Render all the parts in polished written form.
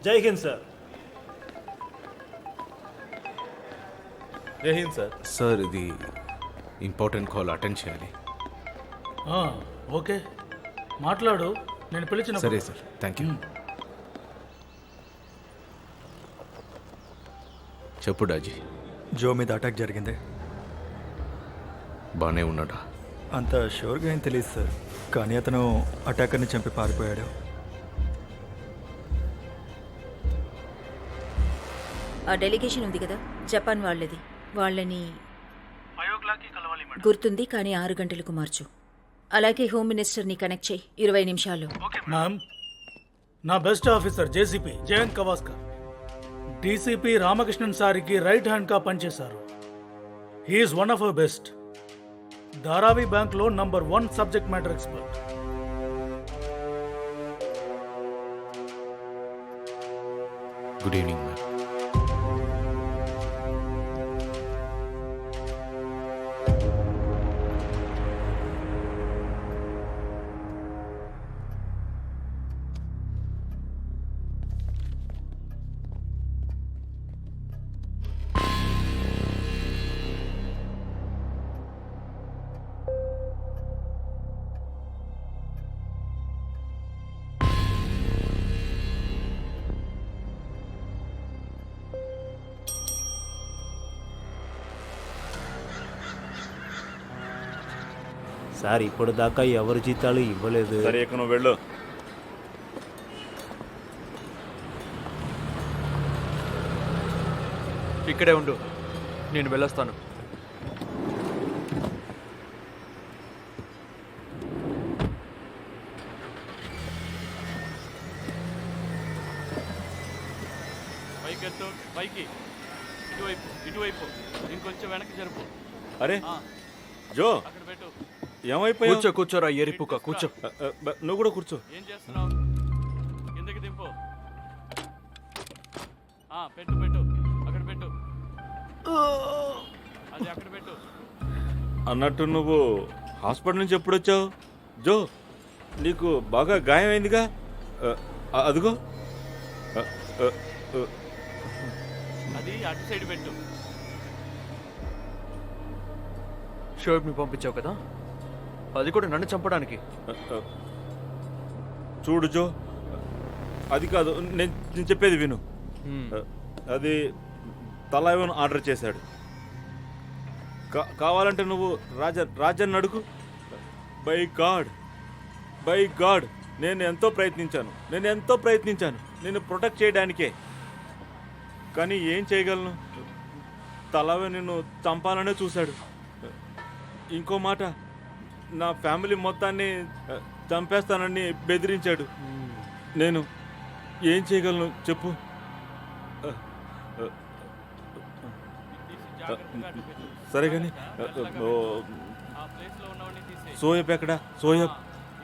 జై హింద్ సార్. జై Hind sir. Sir ఇది ఇంపార్టెంట్ కాల్ అటెండ్ చేయాలి. ఓకే మాట్లాడు, నేను పిలిచిన. సరే సార్, థ్యాంక్ యూ. చెప్పు డాజీ. జో మీద అటాక్ జరిగింది. బాగానే ఉన్నాడా? అంత షూర్గా ఏం తెలియదు సార్, కానీ అతను అటాకర్ని చంపి పారిపోయాడు. ఆ డెలిగేషన్ ఉంది కదా జపాన్ వాళ్ళది, వాళ్ళని గుర్తుంది కానీ 6 గంటలకు మార్చు. అలాగే హోమ్ మినిస్టర్ని కనెక్ట్ చేయి 20 నిమిషాలు. మ్యామ్, నా best officer JCP Jayant Kavaskar DCP Ramakrishnan సారికి రైట్ హ్యాండ్గా పనిచేశారు. He's one of our best. Dharavi బ్యాంక్లో number 1 subject matter expert. Good evening ma'am. Sir ఇప్పుడు దాకా ఎవరి జీతాలు ఇవ్వలేదు. సరే ఇక నువ్వు వెళ్ళు. ఇక్కడే ఉండు, నేను వెళ్ళొస్తాను. పైకెత్తు, పైకి, ఇటువైపు ఇటువైపు, ఇంకొంచెం వెనక్కి జరుపు. అరే జో, అక్కడ పెట్టు. ఏమైపోయావు? కూర్చో, కూర్చోరా ఎరిపుక, కూర్చో. నువ్వు కూడా కూర్చో. ఏం చేస్తున్నావు? కిందకి దింపు. పెట్టు పెట్టు, అక్కడ పెట్టు, అది అక్కడ పెట్టు. అన్నట్టు నువ్వు హాస్పిటల్ నుంచి ఎప్పుడు వచ్చావు? జో, నీకు బాగా గాయమైందిగా, అదిగో. అది అటు సైడ్ పెట్టు. షోబ్ని పంపించావు కదా, అది కూడా నన్ను చంపడానికి. చూడు జో, అది కాదు, నేను చెప్పేది విను. అది తలైవన్ ఆర్డర్ చేశాడు. కావాలంటే నువ్వు రాజన్ అడుగు. బై గాడ్ నేను ఎంతో ప్రయత్నించాను నేను ప్రొటెక్ట్ చేయడానికే, కానీ ఏం చేయగలను? తలవే నిన్ను చంపాలనే చూశాడు. ఇంకో మాట, నా ఫ్యామిలీ మొత్తాన్ని చంపేస్తానని బెదిరించాడు. నేను ఏం చేయగలను చెప్పు? సరే కానీ ఆ ప్లేస్ లో ఉన్నవాడిని తీసేయ్. సోయబ్ ఎక్కడా? సోయబ్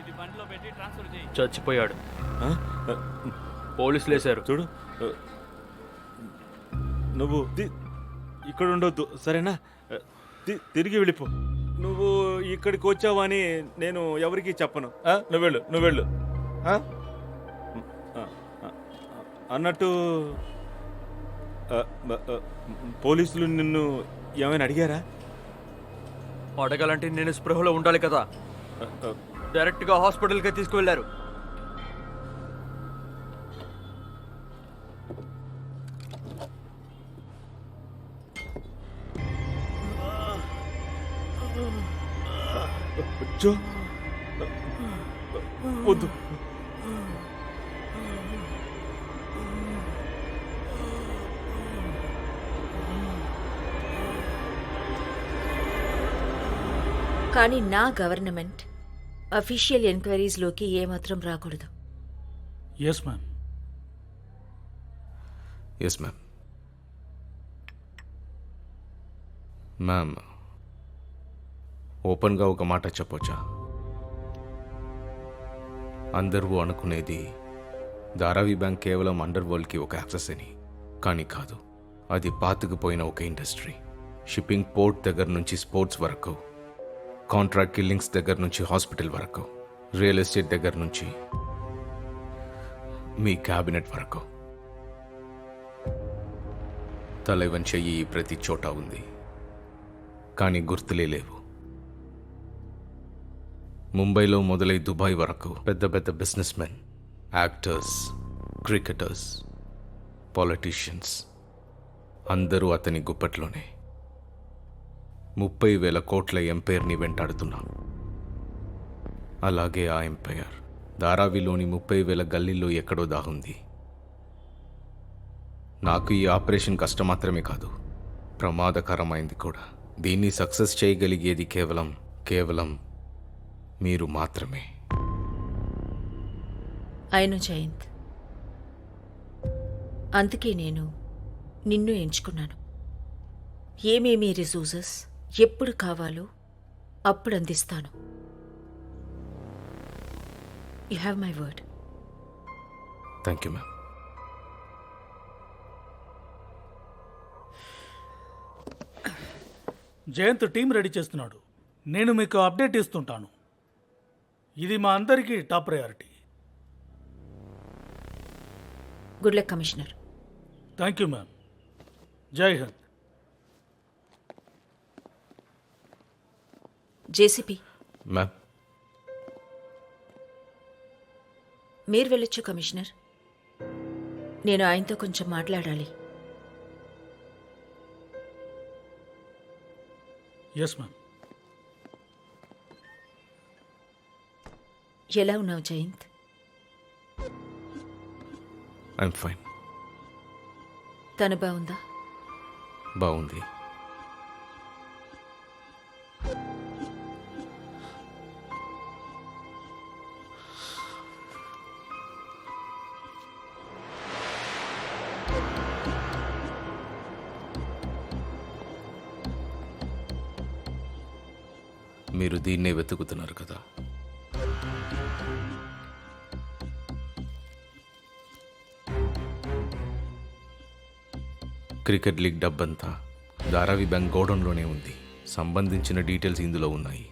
ఇది బండిలో పెట్టి ట్రాన్స్ఫర్ చేయి. చచ్చిపోయాడు, పోలీసులు వేశారు. చూడు, నువ్వు ఇక్కడ ఉండొద్దు, సరేనా? తిరిగి వెళ్ళిపో. నువ్వు ఇక్కడికి వచ్చావని నేను ఎవరికీ చెప్పను. నువ్వు వెళ్ళు. అన్నట్టు పోలీసులు నిన్ను ఏమైనా అడిగారా? అడగాలంటే నేను స్పృహలో ఉండాలి కదా. డైరెక్ట్గా హాస్పిటల్కే తీసుకువెళ్ళారు. వద్దు, కానీ నా గవర్నమెంట్ అఫీషియల్ ఎంక్వైరీస్లోకి ఏమాత్రం రాకూడదు. Yes ma'am. Yes ma'am. Ma'am, ఓపెన్గా ఒక మాట చెప్పొచ్చా? అందరూ అనుకునేది ధారావి బ్యాంక్ కేవలం అండర్ వరల్డ్కి ఒక యాక్సెస్ అని, కానీ కాదు. అది పాతుకుపోయిన ఒక ఇండస్ట్రీ. షిప్పింగ్ పోర్ట్ దగ్గర నుంచి స్పోర్ట్స్ వరకు, కాంట్రాక్ట్ కిల్లింగ్స్ దగ్గర నుంచి హాస్పిటల్ వరకు, రియల్ ఎస్టేట్ దగ్గర నుంచి మీ క్యాబినెట్ వరకు తలైవన్ చెయ్యి ప్రతి చోట ఉంది, కానీ గుర్తులే లేవు. ముంబైలో మొదలై దుబాయ్ వరకు పెద్ద పెద్ద business men, actors, cricketers, politicians అందరూ అతని గుప్పట్లోనే 30,000 కోట్ల ఎంపైర్ని వెంటాడుతున్నాను. అలాగే ఆ ఎంపైర్ ధారావిలోని 30,000 గల్లీల్లో ఎక్కడో దాగుంది. నాకు ఈ ఆపరేషన్ కష్టం మాత్రమే కాదు, ప్రమాదకరమైంది కూడా. దీన్ని సక్సెస్ చేయగలిగేది కేవలం మీరు మాత్రమే. అయిను జయంత్, అందుకే నేను నిన్ను ఎంచుకున్నాను. ఏమేమి రిసోర్సెస్ ఎప్పుడు కావాలో అప్పుడు అందిస్తాను. You have my word. Thank you ma'am. Jayant team ready చేస్తున్నాడు. నేను మీకు అప్డేట్ ఇస్తుంటాను. ఇది మా అందరికీ top priority. Good luck commissioner. Thank you ma'am. Jai Hind. JCP, ma'am, మీరు వెళ్ళొచ్చు కమిషనర్. నేను ఆయనతో కొంచెం మాట్లాడాలి. Yes ma'am. ఎలా ఉన్నావు జయంత్? I'm fine. తను బాగుందా? బాగుంది. మీరు దీన్నే వెతుకుతున్నారు కదా? క్రికెట్ లీగ్ డబ్బంతా ధారావి బ్యాంక్ గోడౌన్లోనే ఉంది. సంబంధించిన డీటెయిల్స్ ఇందులో ఉన్నాయి.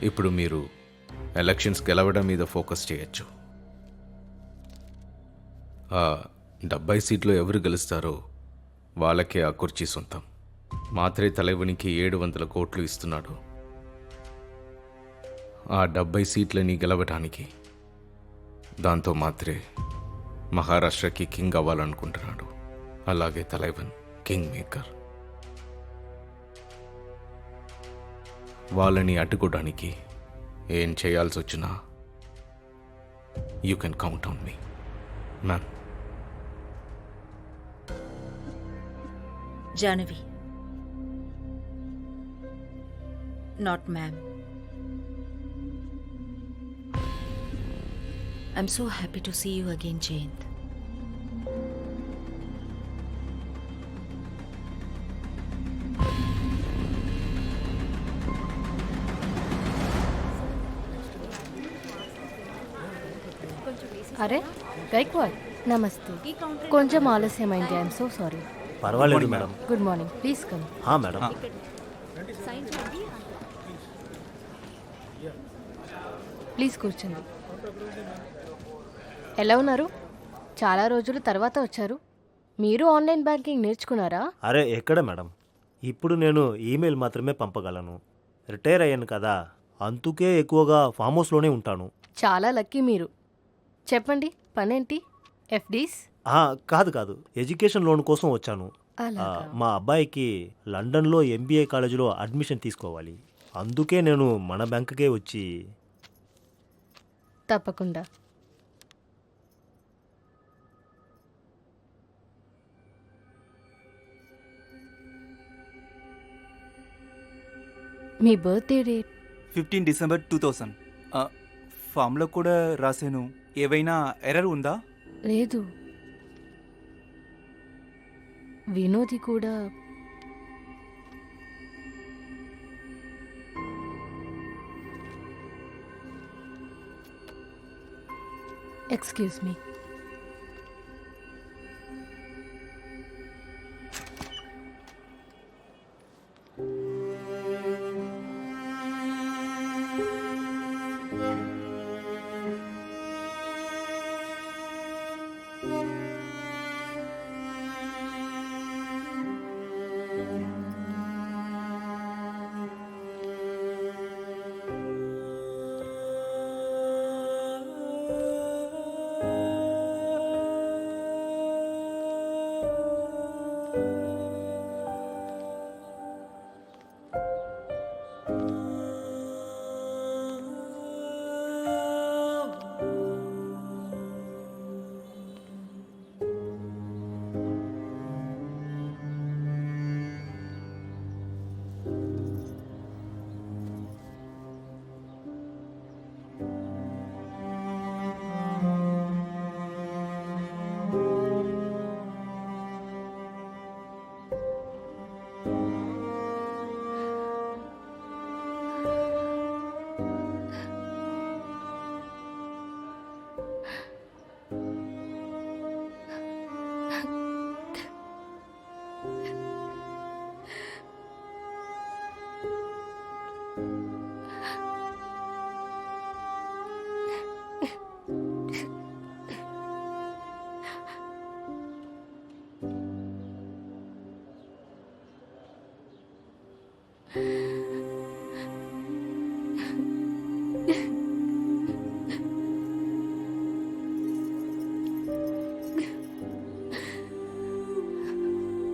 ఇప్పుడు మీరు ఎలక్షన్స్ గెలవడం మీద ఫోకస్ చేయొచ్చు. ఆ 70 సీట్లో ఎవరు గెలుస్తారో వాళ్ళకే ఆ కుర్చీ సొంతం. మాత్రే తలైవనికి 700 కోట్లు ఇస్తున్నాడు. ఆ 70 సీట్లని గెలవటానికి. దాంతో మాత్రే మహారాష్ట్రకి కింగ్ అవ్వాలనుకుంటున్నాడు. అలాగే తలైవన్ కింగ్ మేకర్. వాళ్ళని అడ్డుకోవడానికి ఏం చేయాల్సి వచ్చినా you can count on me ma'am. Jahnavi, not ma'am. I'm so happy to see you again Jayant. అరే గైక్వాడ్, నమస్తే. కొంచెం ఆలస్యమైంది, ఐఎమ్ సో సారీ. పర్వాలేదు madam. Good morning, please come. Madam. Please కూర్చోండి. ఎలా ఉన్నారు? చాలా రోజుల తర్వాత వచ్చారు. మీరు ఆన్లైన్ బ్యాంకింగ్ నేర్చుకున్నారా? అరే ఎక్కడ మేడం, ఇప్పుడు నేను ఈమెయిల్ మాత్రమే పంపగలను. రిటైర్ అయ్యాను కదా, అందుకే ఎక్కువగా ఫామ్ హౌస్లోనే ఉంటాను. చాలా లక్కీ మీరు. చెప్పండి, పనేంటి? ఎఫ్డీస్? కాదు, ఎడ్యుకేషన్ లోన్ కోసం వచ్చాను. మా అబ్బాయికి లండన్లో MBA కాలేజీలో అడ్మిషన్ తీసుకోవాలి. అందుకే నేను మన బ్యాంకుకే వచ్చి. తప్పకుండా. మీ బర్త్డే డేట్? 15 డిసెంబర్ 2000. ఫామ్లో కూడా రాశాను. ఏవైనా ఎర్రర్ ఉందా? లేదు. వినోది కూడా. Excuse me. ఆ